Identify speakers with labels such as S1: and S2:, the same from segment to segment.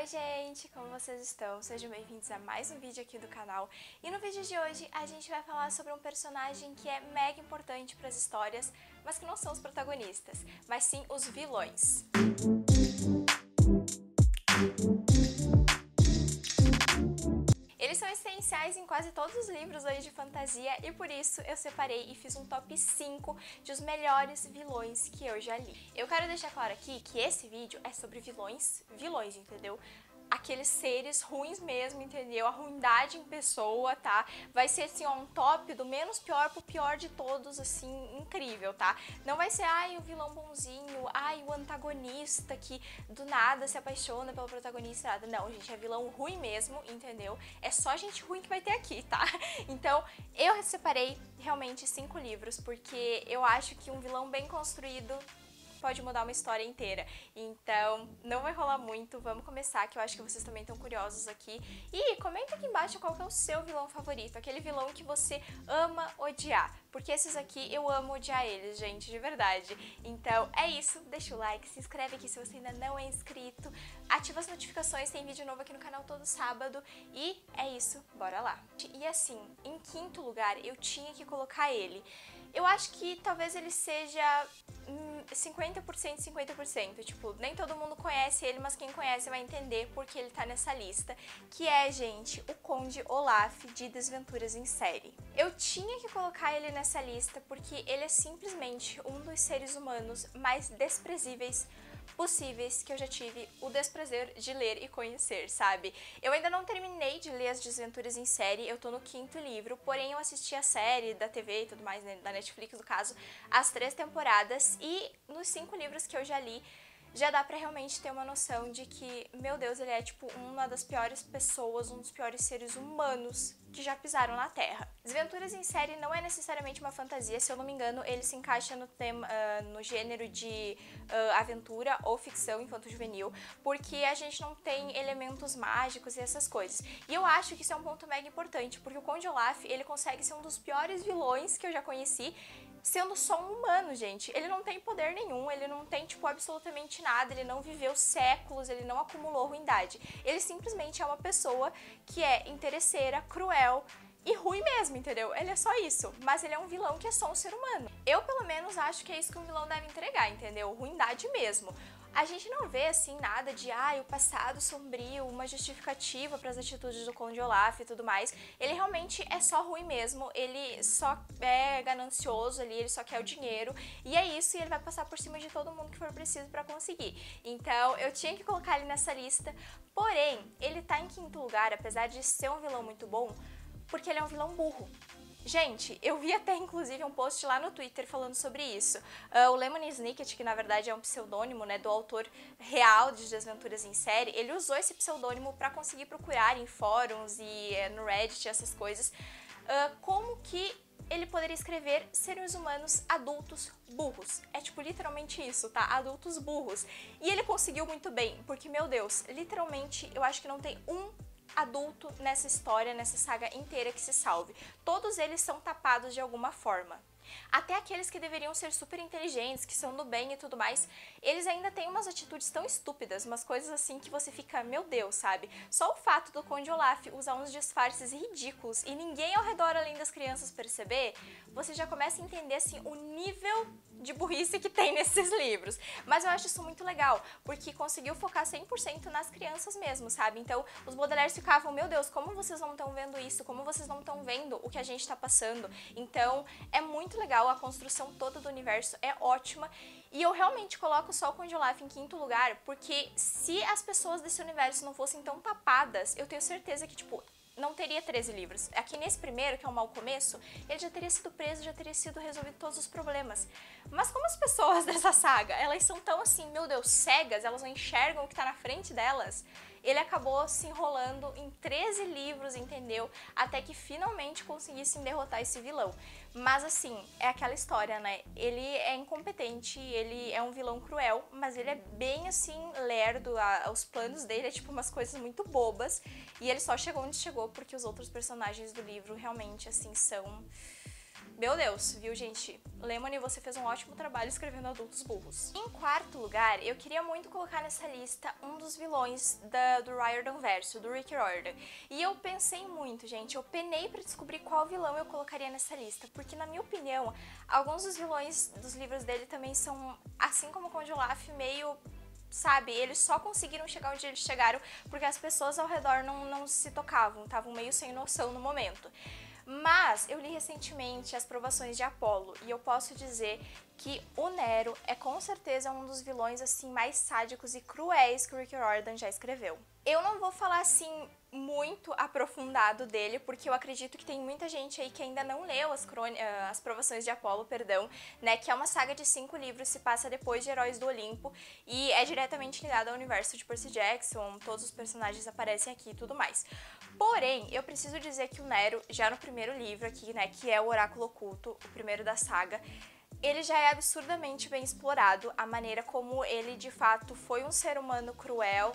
S1: Oi gente, como vocês estão? Sejam bem-vindos a mais um vídeo aqui do canal. E no vídeo de hoje a gente vai falar sobre um personagem que é mega importante para as histórias, mas que não são os protagonistas, mas sim os vilões. Eles são essenciais em quase todos os livros hoje de fantasia e por isso eu separei e fiz um top 5 de os melhores vilões que eu já li. Eu quero deixar claro aqui que esse vídeo é sobre vilões, entendeu? Aqueles seres ruins mesmo, entendeu? A ruindade em pessoa, tá? Vai ser assim, ó, um top do menos pior pro pior de todos, assim, incrível, tá? Não vai ser, ai, o vilão bonzinho, ai, o antagonista que do nada se apaixona pelo protagonista, nada. Não, gente, é vilão ruim mesmo, entendeu? É só gente ruim que vai ter aqui, tá? Então, eu separei realmente 5 livros, porque eu acho que um vilão bem construído pode mudar uma história inteira. Então, não vai rolar muito, vamos começar, que eu acho que vocês também estão curiosos aqui. E comenta aqui embaixo qual que é o seu vilão favorito, aquele vilão que você ama odiar, porque esses aqui eu amo odiar eles, gente, de verdade. Então, é isso, deixa o like, se inscreve aqui se você ainda não é inscrito, ativa as notificações, tem vídeo novo aqui no canal todo sábado, e é isso, bora lá. E assim, em quinto lugar, eu tinha que colocar ele. Eu acho que talvez ele seja 50%, 50%, tipo, nem todo mundo conhece ele, mas quem conhece vai entender porque ele tá nessa lista, que é, gente, o Conde Olaf de Desventuras em Série. Eu tinha que colocar ele nessa lista porque ele é simplesmente um dos seres humanos mais desprezíveis possíveis que eu já tive o desprazer de ler e conhecer, sabe? Eu ainda não terminei de ler as Desventuras em Série, eu tô no 5º livro, porém eu assisti a série da TV e tudo mais, né, da Netflix no caso, as 3 temporadas e nos 5 livros que eu já li, já dá pra realmente ter uma noção de que, meu Deus, ele é tipo uma das piores pessoas, um dos piores seres humanos que já pisaram na Terra. Desventuras em Série não é necessariamente uma fantasia, se eu não me engano, ele se encaixa no tema, no gênero de aventura ou ficção infanto-juvenil, porque a gente não tem elementos mágicos e essas coisas. E eu acho que isso é um ponto mega importante, porque o Conde Olaf, ele consegue ser um dos piores vilões que eu já conheci, sendo só um humano, gente. Ele não tem poder nenhum, ele não tem, tipo, absolutamente nada, ele não viveu séculos, ele não acumulou ruindade. Ele simplesmente é uma pessoa que é interesseira, cruel e ruim mesmo, entendeu? Ele é só isso, mas ele é um vilão que é só um ser humano. Eu, pelo menos, acho que é isso que um vilão deve entregar, entendeu? Ruindade mesmo. A gente não vê, assim, nada de, o passado sombrio, uma justificativa para as atitudes do Conde Olaf e tudo mais. Ele realmente é só ruim mesmo, ele só é ganancioso ali, ele só quer o dinheiro, e é isso, e ele vai passar por cima de todo mundo que for preciso para conseguir. Então, eu tinha que colocar ele nessa lista, porém, ele tá em 5º lugar, apesar de ser um vilão muito bom, porque ele é um vilão burro. Gente, eu vi até inclusive um post lá no Twitter falando sobre isso. O Lemony Snicket, que na verdade é um pseudônimo, né, do autor real de Desventuras em Série, ele usou esse pseudônimo para conseguir procurar em fóruns e no Reddit, essas coisas, como que ele poderia escrever seres humanos adultos burros. É tipo literalmente isso, tá? Adultos burros. E ele conseguiu muito bem, porque, meu Deus, literalmente eu acho que não tem um adulto nessa história, nessa saga inteira que se salve. Todos eles são tapados de alguma forma. Até aqueles que deveriam ser super inteligentes, que são do bem e tudo mais, eles ainda têm umas atitudes tão estúpidas, umas coisas assim que você fica, meu Deus, sabe? Só o fato do Conde Olaf usar uns disfarces ridículos e ninguém ao redor além das crianças perceber, você já começa a entender assim o nível de burrice que tem nesses livros. Mas eu acho isso muito legal, porque conseguiu focar 100% nas crianças mesmo, sabe? Então, os Baudelaires ficavam, meu Deus, como vocês não estão vendo isso? Como vocês não estão vendo o que a gente tá passando? Então, é muito legal, a construção toda do universo é ótima, e eu realmente coloco só o Conde Olaf em 5º lugar, porque se as pessoas desse universo não fossem tão tapadas, eu tenho certeza que, tipo, não teria 13 livros. Aqui nesse primeiro, que é um mau começo, ele já teria sido preso, já teria sido resolvido todos os problemas. Mas como as pessoas dessa saga, elas são tão assim, meu Deus, cegas, elas não enxergam o que tá na frente delas, ele acabou se enrolando em 13 livros, entendeu? Até que finalmente conseguissem derrotar esse vilão. Mas assim, é aquela história, né? Ele é incompetente, ele é um vilão cruel, mas ele é bem assim, lerdo, os planos dele é tipo umas coisas muito bobas, e ele só chegou onde chegou porque os outros personagens do livro realmente assim são Meu Deus, viu, gente? Lemony, você fez um ótimo trabalho escrevendo Adultos Burros. Em quarto lugar, eu queria muito colocar nessa lista um dos vilões do Riordan Verso, do Rick Riordan. E eu pensei muito, gente, eu penei pra descobrir qual vilão eu colocaria nessa lista, porque na minha opinião, alguns dos vilões dos livros dele também são, assim como o Conde Olaf, meio... sabe, eles só conseguiram chegar onde eles chegaram porque as pessoas ao redor não se tocavam, estavam meio sem noção no momento. Mas eu li recentemente As Provações de Apolo e eu posso dizer que o Nero é com certeza um dos vilões assim mais sádicos e cruéis que o Rick Riordan já escreveu. Eu não vou falar assim muito aprofundado dele, porque eu acredito que tem muita gente aí que ainda não leu as Provações de Apolo, perdão, né, que é uma saga de 5 livros, se passa depois de Heróis do Olimpo e é diretamente ligada ao universo de Percy Jackson, todos os personagens aparecem aqui e tudo mais. Porém, eu preciso dizer que o Nero, já no primeiro livro aqui, né, que é o Oráculo Oculto, o primeiro da saga, ele já é absurdamente bem explorado, a maneira como ele de fato foi um ser humano cruel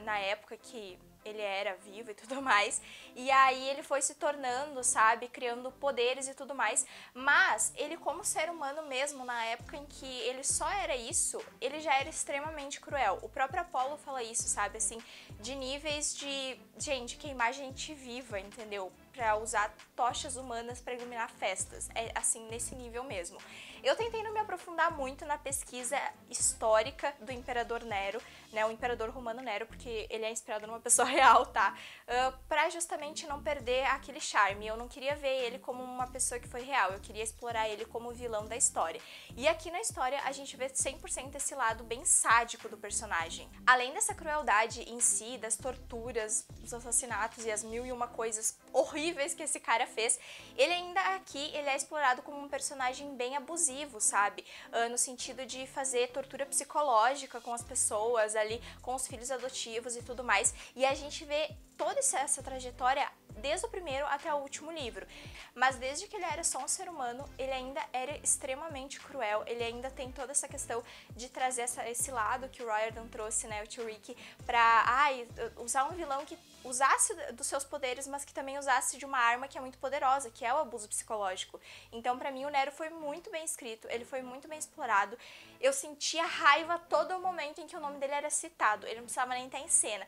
S1: na época que ele era vivo e tudo mais, e aí ele foi se tornando, sabe, criando poderes e tudo mais, mas ele como ser humano mesmo, na época em que ele só era isso, ele já era extremamente cruel. O próprio Apolo fala isso, sabe, assim, de níveis de, gente, queimar gente viva, entendeu? Pra usar tochas humanas pra iluminar festas, é assim, nesse nível mesmo. Eu tentei não me aprofundar muito na pesquisa histórica do Imperador Nero, né, o Imperador Romano Nero, porque ele é inspirado numa pessoa real, tá? Pra justamente não perder aquele charme. Eu não queria ver ele como uma pessoa que foi real, eu queria explorar ele como vilão da história. E aqui na história a gente vê 100% esse lado bem sádico do personagem. Além dessa crueldade em si, das torturas, dos assassinatos e as 1001 coisas horríveis que esse cara fez, ele ainda aqui ele é explorado como um personagem bem abusivo, sabe? No sentido de fazer tortura psicológica com as pessoas ali, com os filhos adotivos e tudo mais. E a gente vê toda essa trajetória desde o primeiro até o último livro. Mas desde que ele era só um ser humano, ele ainda era extremamente cruel, ele ainda tem toda essa questão de trazer esse lado que o Riordan trouxe, né, o tio Rick, pra usar um vilão que usasse dos seus poderes, mas que também usasse de uma arma que é muito poderosa, que é o abuso psicológico. Então, pra mim, o Nero foi muito bem escrito, ele foi muito bem explorado. Eu sentia raiva a todo momento em que o nome dele era citado, ele não precisava nem estar em cena.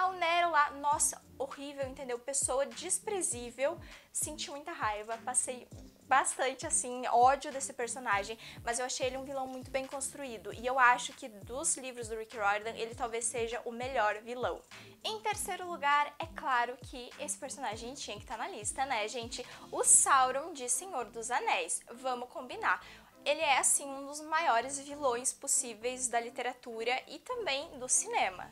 S1: O Nero lá, nossa, horrível, entendeu? Pessoa desprezível, senti muita raiva, passei bastante, assim, ódio desse personagem, mas eu achei ele um vilão muito bem construído, e eu acho que dos livros do Rick Riordan, ele talvez seja o melhor vilão. Em terceiro lugar, é claro que esse personagem tinha que estar na lista, né, gente? O Sauron de Senhor dos Anéis. Vamos combinar. Ele é, assim, um dos maiores vilões possíveis da literatura e também do cinema.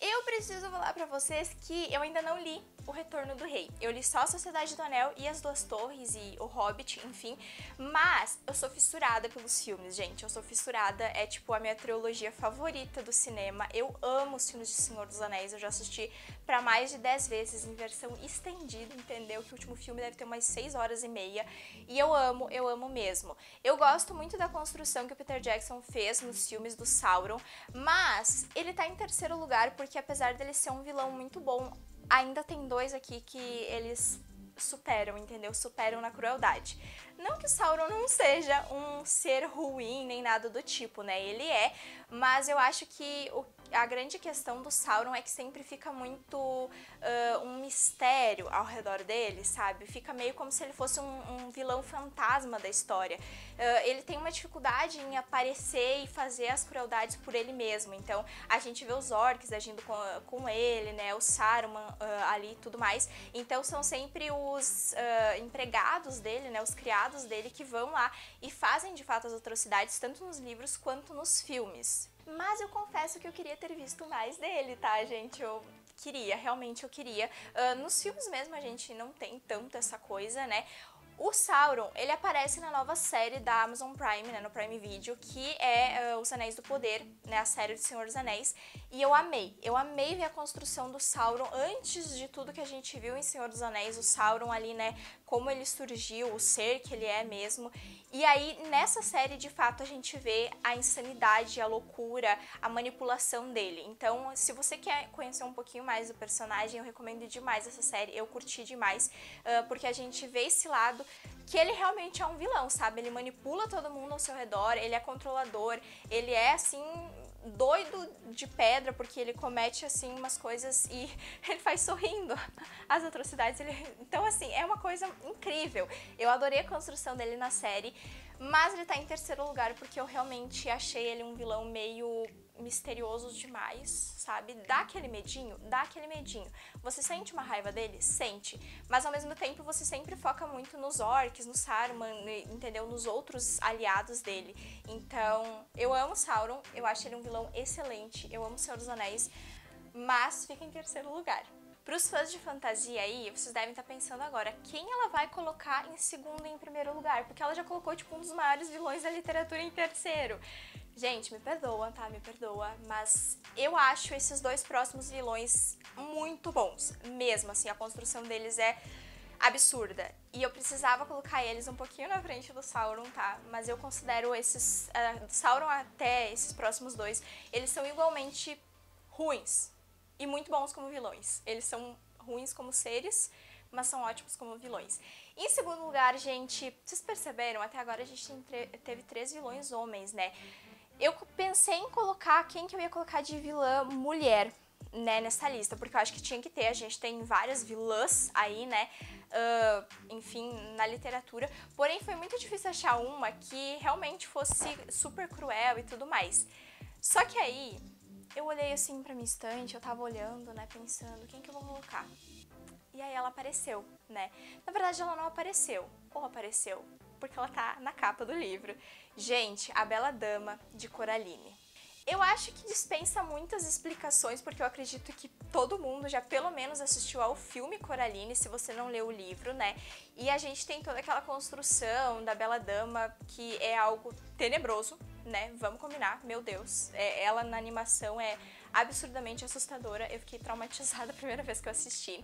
S1: Eu preciso falar pra vocês que eu ainda não li O Retorno do Rei. Eu li só A Sociedade do Anel e As Duas Torres e O Hobbit, enfim. Mas eu sou fissurada pelos filmes, gente. Eu sou fissurada, é tipo a minha trilogia favorita do cinema. Eu amo os filmes de Senhor dos Anéis. Eu já assisti pra mais de 10 vezes em versão estendida, entendeu? Que o último filme deve ter umas 6 horas e meia. E eu amo mesmo. Eu gosto muito da construção que o Peter Jackson fez nos filmes do Sauron, mas ele tá em terceiro lugar porque apesar dele ser um vilão muito bom, ainda tem dois aqui que eles superam, entendeu? Superam na crueldade. Não que o Sauron não seja um ser ruim, nem nada do tipo, né? Ele é, mas eu acho que a grande questão do Sauron é que sempre fica muito um mistério ao redor dele, sabe? Fica meio como se ele fosse um vilão fantasma da história. Ele tem uma dificuldade em aparecer e fazer as crueldades por ele mesmo. Então, a gente vê os orcs agindo com ele, né? O Saruman ali e tudo mais. Então, são sempre os empregados dele, né? Os criados dele que vão lá e fazem de fato as atrocidades, tanto nos livros quanto nos filmes. Mas eu confesso que eu queria ter visto mais dele, tá, gente? Eu queria, realmente eu queria. Nos filmes mesmo a gente não tem tanto essa coisa, né? O Sauron, ele aparece na nova série da Amazon Prime, né, no Prime Video, que é Os Anéis do Poder, né, a série do Senhor dos Anéis, e eu amei ver a construção do Sauron antes de tudo que a gente viu em Senhor dos Anéis, o Sauron ali, né, como ele surgiu, o ser que ele é mesmo. E aí, nessa série, de fato, a gente vê a insanidade, a loucura, a manipulação dele. Então, se você quer conhecer um pouquinho mais do personagem, eu recomendo demais essa série, eu curti demais, porque a gente vê esse lado que ele realmente é um vilão, sabe? Ele manipula todo mundo ao seu redor, ele é controlador, ele é, assim, doido de pedra, porque ele comete, assim, umas coisas e ele faz sorrindo as atrocidades. Então, assim, é uma coisa incrível. Eu adorei a construção dele na série, mas ele tá em terceiro lugar porque eu realmente achei ele um vilão meio misterioso demais, sabe? Dá aquele medinho? Dá aquele medinho. Você sente uma raiva dele? Sente. Mas ao mesmo tempo você sempre foca muito nos orcs, no Saruman, entendeu? Nos outros aliados dele. Então, eu amo Sauron, eu acho ele um vilão excelente, eu amo Senhor dos Anéis, mas fica em terceiro lugar. Para os fãs de fantasia aí, vocês devem estar pensando agora, quem ela vai colocar em segundo e em primeiro lugar? Porque ela já colocou, tipo, um dos maiores vilões da literatura em terceiro. Gente, me perdoa, tá? Me perdoa, mas eu acho esses dois próximos vilões muito bons. Mesmo, assim, a construção deles é absurda. E eu precisava colocar eles um pouquinho na frente do Sauron, tá? Mas eu considero esses... Sauron até esses próximos dois, eles são igualmente ruins e muito bons como vilões. Eles são ruins como seres, mas são ótimos como vilões. Em segundo lugar, gente, vocês perceberam? Até agora a gente teve 3 vilões homens, né? Eu pensei em colocar quem que eu ia colocar de vilã mulher, né, nessa lista, porque eu acho que tinha que ter, a gente tem várias vilãs aí, né, enfim, na literatura, porém foi muito difícil achar uma que realmente fosse super cruel e tudo mais. Só que aí, eu olhei assim pra minha estante, eu tava olhando, né, pensando, quem que eu vou colocar? E aí ela apareceu, né? Na verdade, ela não apareceu, ou apareceu, porque ela tá na capa do livro. Gente, a Bela Dama de Coraline. Eu acho que dispensa muitas explicações, porque eu acredito que todo mundo já pelo menos assistiu ao filme Coraline, se você não leu o livro, né? E a gente tem toda aquela construção da Bela Dama, que é algo tenebroso, né? Vamos combinar, meu Deus. Ela na animação é absurdamente assustadora, eu fiquei traumatizada a primeira vez que eu assisti.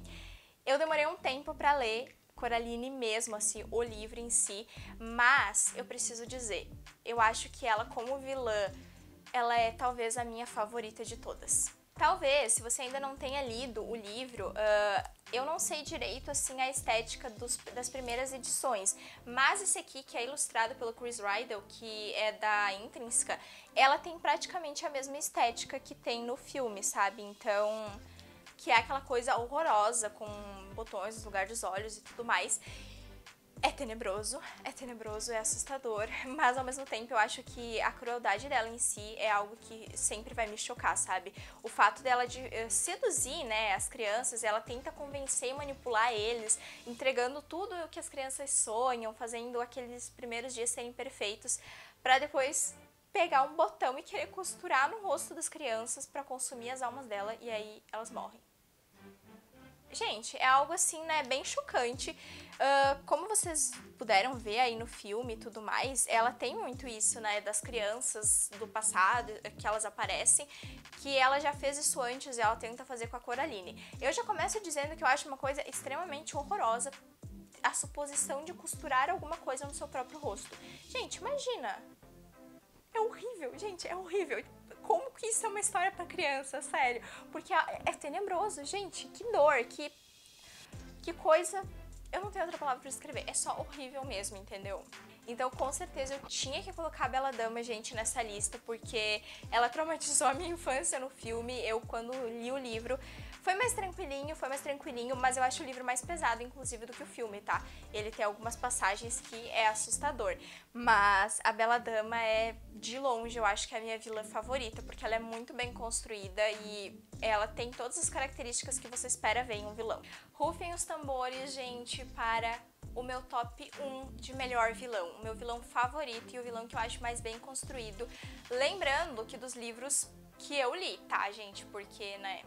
S1: Eu demorei um tempo pra ler Coraline mesmo, assim, o livro em si, mas eu preciso dizer, eu acho que ela como vilã, ela é talvez a minha favorita de todas. Talvez, se você ainda não tenha lido o livro, eu não sei direito, assim, a estética das primeiras edições, mas esse aqui, que é ilustrado pelo Chris Riddle, que é da Intrínseca, ela tem praticamente a mesma estética que tem no filme, sabe? Então, que é aquela coisa horrorosa, com botões no lugar dos olhos e tudo mais. É tenebroso, é assustador, mas ao mesmo tempo eu acho que a crueldade dela em si é algo que sempre vai me chocar, sabe? O fato dela de seduzir, né, as crianças, ela tenta convencer e manipular eles, entregando tudo o que as crianças sonham, fazendo aqueles primeiros dias serem perfeitos, pra depois pegar um botão e querer costurar no rosto das crianças pra consumir as almas dela e aí elas morrem. Gente, é algo assim, né, bem chocante. Como vocês puderam ver aí no filme e tudo mais, ela tem muito isso, né, das crianças do passado, que elas aparecem, que ela já fez isso antes e ela tenta fazer com a Coraline. Eu já começo dizendo que eu acho uma coisa extremamente horrorosa a suposição de costurar alguma coisa no seu próprio rosto. Gente, imagina! É horrível, gente, é horrível. Como que isso é uma história pra criança, sério? Porque é tenebroso, gente, que dor, que coisa... Eu não tenho outra palavra pra descrever, é só horrível mesmo, entendeu? Então, com certeza, eu tinha que colocar a Bela Dama, gente, nessa lista, porque ela traumatizou a minha infância no filme. Eu, quando li o livro, foi mais tranquilinho, mas eu acho o livro mais pesado, inclusive, do que o filme, tá? Ele tem algumas passagens que é assustador. Mas a Bela Dama é, de longe, eu acho que é a minha vilã favorita, porque ela é muito bem construída e ela tem todas as características que você espera ver em um vilão. Rufem os tambores, gente, para o meu top 1 de melhor vilão, o meu vilão favorito e o vilão que eu acho mais bem construído. Lembrando que dos livros que eu li, tá, gente? Porque, né,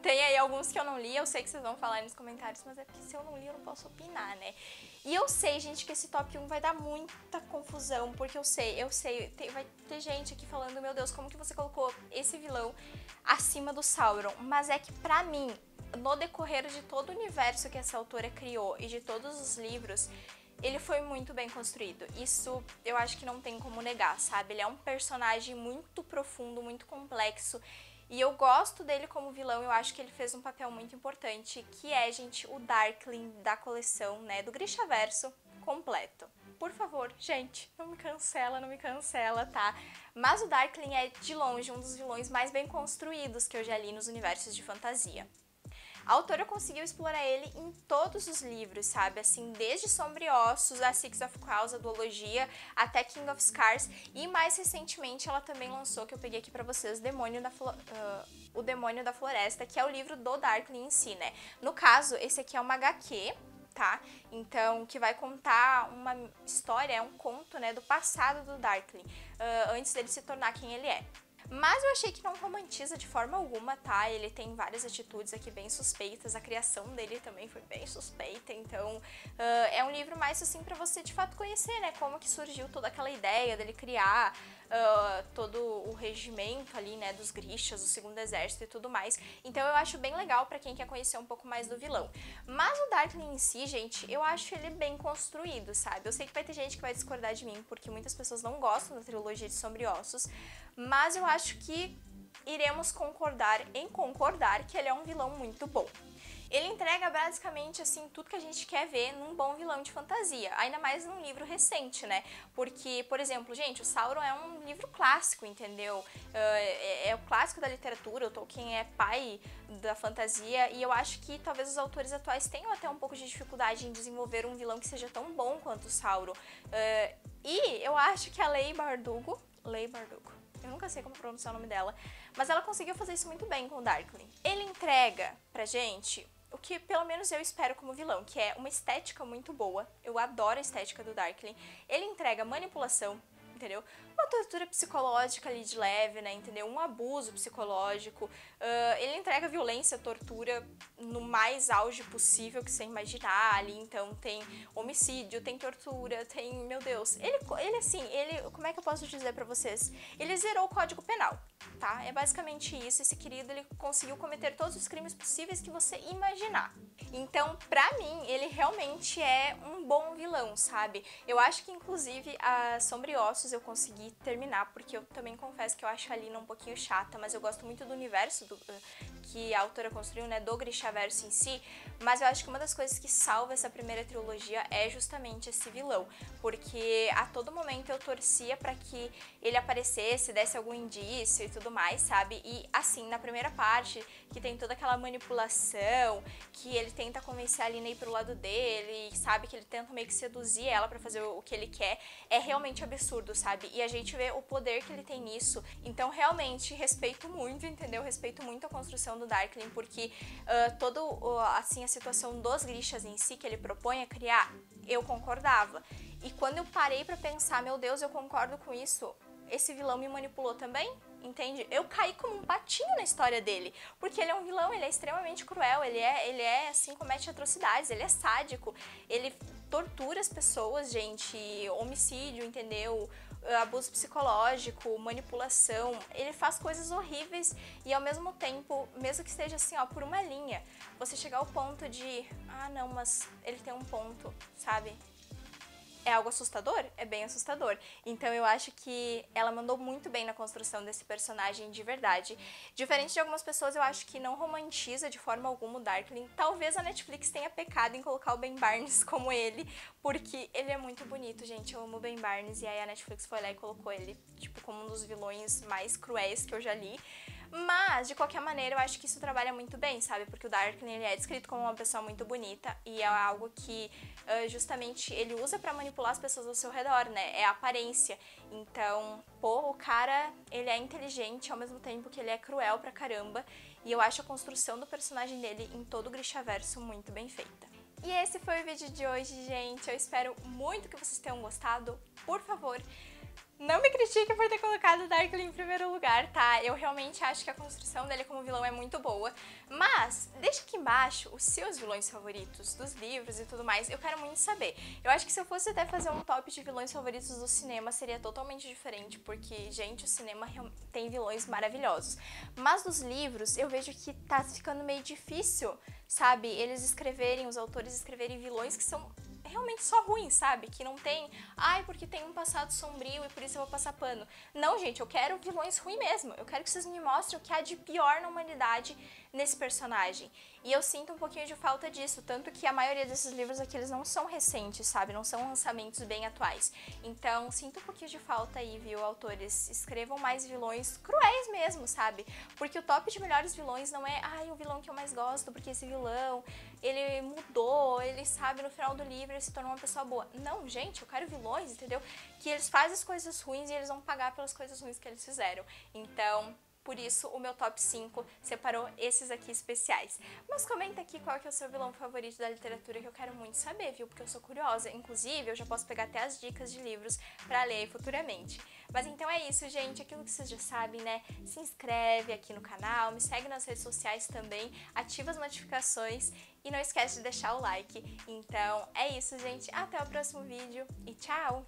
S1: tem aí alguns que eu não li, eu sei que vocês vão falar aí nos comentários, mas é porque se eu não li eu não posso opinar, né? E eu sei, gente, que esse top 1 vai dar muita confusão, porque eu sei, vai ter gente aqui falando, meu Deus, como que você colocou esse vilão acima do Sauron? Mas é que pra mim, no decorrer de todo o universo que essa autora criou e de todos os livros, ele foi muito bem construído. Isso eu acho que não tem como negar, sabe? Ele é um personagem muito profundo, muito complexo. E eu gosto dele como vilão, eu acho que ele fez um papel muito importante, que é, gente, o Darkling da coleção, né, do Grishaverso completo. Por favor, gente, não me cancela, tá? Mas o Darkling é, de longe, um dos vilões mais bem construídos que eu já li nos universos de fantasia. A autora conseguiu explorar ele em todos os livros, sabe? Assim, desde Sombriossos, a Six of Crows, a duologia, até King of Scars. E mais recentemente ela também lançou, que eu peguei aqui pra vocês, O Demônio da Floresta, que é o livro do Darkling em si, né? No caso, esse aqui é uma HQ, tá? Então, que vai contar uma história, é um conto, né, do passado do Darkling, antes dele se tornar quem ele é. Mas eu achei que não romantiza de forma alguma, tá? Ele tem várias atitudes aqui bem suspeitas, a criação dele também foi bem suspeita, então é um livro mais assim pra você de fato conhecer, né? Como que surgiu toda aquela ideia dele criar todo o regimento ali, né, dos Grishas, o Segundo Exército e tudo mais. Então eu acho bem legal pra quem quer conhecer um pouco mais do vilão. Mas o Darkling em si, gente, eu acho ele bem construído, sabe? Eu sei que vai ter gente que vai discordar de mim, porque muitas pessoas não gostam da trilogia de Sombriossos, mas eu acho que iremos concordar que ele é um vilão muito bom. Ele entrega basicamente assim tudo que a gente quer ver num bom vilão de fantasia, ainda mais num livro recente, né? Porque, por exemplo, gente, o Sauron é um livro clássico, entendeu? É o clássico da literatura, o Tolkien é pai da fantasia, e eu acho que talvez os autores atuais tenham até um pouco de dificuldade em desenvolver um vilão que seja tão bom quanto o Sauron. E eu acho que a Leigh Bardugo, eu nunca sei como pronunciar o nome dela, mas ela conseguiu fazer isso muito bem com o Darkling. Ele entrega pra gente o que pelo menos eu espero como vilão, que é uma estética muito boa. Eu adoro a estética do Darkling. Ele entrega manipulação, entendeu? Uma tortura psicológica ali de leve, né, entendeu? Um abuso psicológico. Ele entrega violência, tortura no mais auge possível que você imaginar ali. Então tem homicídio, tem tortura, tem... Meu Deus. Ele assim, como é que eu posso dizer pra vocês? Ele zerou o Código Penal, tá? É basicamente isso. Esse querido, ele conseguiu cometer todos os crimes possíveis que você imaginar. Então, pra mim, ele realmente é um bom vilão, sabe? Eu acho que, inclusive, a Sombriossos eu consegui terminar, porque eu também confesso que eu acho a Lina um pouquinho chata, mas eu gosto muito do universo que a autora construiu, né, do Grishaverso em si, mas eu acho que uma das coisas que salva essa primeira trilogia é justamente esse vilão, porque a todo momento eu torcia pra que ele aparecesse, desse algum indício e tudo mais, sabe? E assim, na primeira parte, que tem toda aquela manipulação, que ele tenta convencer a Lina a ir pro lado dele, sabe? Que ele tenta meio que seduzir ela pra fazer o que ele quer, é realmente absurdo, sabe? E a gente vê o poder que ele tem nisso, então realmente respeito muito, entendeu? Respeito muito a construção do Darkling, porque toda assim, a situação dos Grishas em si, que ele propõe a criar, eu concordava. E quando eu parei pra pensar, meu Deus, eu concordo com isso, esse vilão me manipulou também, entende? Eu caí como um patinho na história dele, porque ele é um vilão, ele é extremamente cruel, ele é assim, comete atrocidades, ele é sádico, ele tortura as pessoas, gente, homicídio, entendeu? Abuso psicológico, manipulação, ele faz coisas horríveis e ao mesmo tempo, mesmo que esteja assim, ó, por uma linha, você chegar ao ponto de, ah não, mas ele tem um ponto, sabe? É algo assustador? É bem assustador. Então eu acho que ela mandou muito bem na construção desse personagem de verdade. Diferente de algumas pessoas, eu acho que não romantiza de forma alguma o Darkling. Talvez a Netflix tenha pecado em colocar o Ben Barnes como ele, porque ele é muito bonito, gente. Eu amo o Ben Barnes e aí a Netflix foi lá e colocou ele, tipo, como um dos vilões mais cruéis que eu já li. Mas, de qualquer maneira, eu acho que isso trabalha muito bem, sabe? Porque o Darkling, ele é descrito como uma pessoa muito bonita e é algo que justamente ele usa pra manipular as pessoas ao seu redor, né? É a aparência. Então, pô, o cara, ele é inteligente ao mesmo tempo que ele é cruel pra caramba. E eu acho a construção do personagem dele em todo o Grishaverso muito bem feita. E esse foi o vídeo de hoje, gente. Eu espero muito que vocês tenham gostado. Por favor, Não me critique por ter colocado Darkly em primeiro lugar, tá? Eu realmente acho que a construção dele como vilão é muito boa. Mas, deixa aqui embaixo os seus vilões favoritos dos livros e tudo mais. Eu quero muito saber. Eu acho que se eu fosse até fazer um top de vilões favoritos do cinema, seria totalmente diferente. Porque, gente, o cinema tem vilões maravilhosos. Mas nos livros, eu vejo que tá ficando meio difícil, sabe? Os autores escreverem vilões que são realmente só ruim, sabe? Que não tem, porque tem um passado sombrio e por isso eu vou passar pano. Não, gente, eu quero vilões ruins mesmo. Eu quero que vocês me mostrem o que há de pior na humanidade nesse personagem. E eu sinto um pouquinho de falta disso, tanto que a maioria desses livros aqui, eles não são recentes, sabe? Não são lançamentos bem atuais. Então, sinto um pouquinho de falta aí, viu, autores? Escrevam mais vilões cruéis mesmo, sabe? Porque o top de melhores vilões não é, o vilão que eu mais gosto, porque esse vilão, ele mudou, ele sabe, no final do livro ele se tornou uma pessoa boa. Não, gente, eu quero vilões, entendeu? Que eles fazem as coisas ruins e eles vão pagar pelas coisas ruins que eles fizeram. Então, por isso, o meu top 5 separou esses aqui especiais. Mas comenta aqui qual que é o seu vilão favorito da literatura, que eu quero muito saber, viu? Porque eu sou curiosa. Inclusive, eu já posso pegar até as dicas de livros pra ler futuramente. Mas então é isso, gente. Aquilo que vocês já sabem, né? Se inscreve aqui no canal, me segue nas redes sociais também, ativa as notificações e não esquece de deixar o like. Então é isso, gente. Até o próximo vídeo e tchau!